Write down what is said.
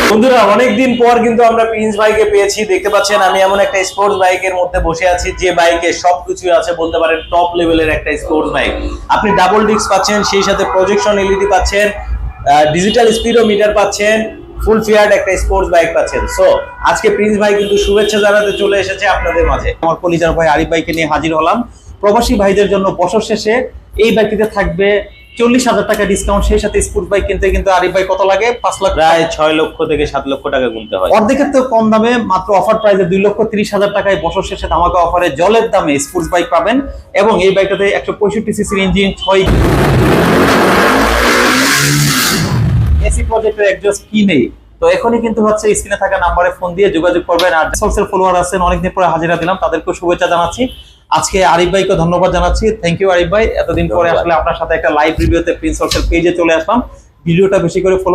বন্ধুরা অনেকদিন পর কিন্তু আমরা প্রিন্স ভাইকে পেয়েছি। দেখতে পাচ্ছেন আমি এমন একটা স্পোর্টস বাইকের মধ্যে বসে আছি যে বাইকে সবকিছু আছে, বলতে পারেন টপ লেভেলের একটা স্পোর্টস বাইক। আপনি ডাবল ডিস্ক পাচ্ছেন, সেই সাথে প্রজেকশন এলইডি পাচ্ছেন, ডিজিটাল স্পিডোমিটার পাচ্ছেন, ফুল ফিয়ার্ড একটা স্পোর্টস বাইক পাচ্ছেন। সো আজকে প্রিন্স ভাই কিন্তু শুভেচ্ছা জানাতে চলে এসেছে আপনাদের মাঝে। আমার কলিজার ভাই আরিফ ভাইকে নিয়ে হাজির হলাম। প্রবাসী ভাইদের জন্য বছর শেষে এই বাইকটিতে থাকবে 40,000 টাকা ডিসকাউন্ট, সেই সাথে স্পোর্টস বাইক কিনতে কিন্তু আরিফ ভাই কত লাগে? 5 লাখ, প্রায় 6 লক্ষ থেকে 7 লক্ষ টাকা গুনতে হয়। অর্ধেকের তো কম দামে, মাত্র অফার প্রাইসে 2,30,000 টাকায় বছর শেষে ধামাকা অফারে জলের দামে স্পোর্টস বাইক পাবেন। এবং এই বাইকটাতে 165 সিসির ইঞ্জিন, 6 এসি প্রজেক্টের এক্সজস্ট কি নেই। তো এখনই কিন্তু হচ্ছে স্ক্রিনে থাকা নাম্বারে ফোন দিয়ে যোগাযোগ করবেন। আর সোশ্যাল ফলোয়ার আছেন, অনেকদিন পরে হাজিরা দিলাম, তাদেরকেও শুভেচ্ছা জানাচ্ছি। আজকে আরিফ ভাইকে ধন্যবাদ জানাচ্ছি। থ্যাংক ইউ আরিফ ভাই, এতদিন পরে আসলে আপনার সাথে একটা লাইভ রিভিউতে প্রিন্স সোশ্যাল পেজে চলে আসলাম। ভিডিওটা বেশি করে ফলো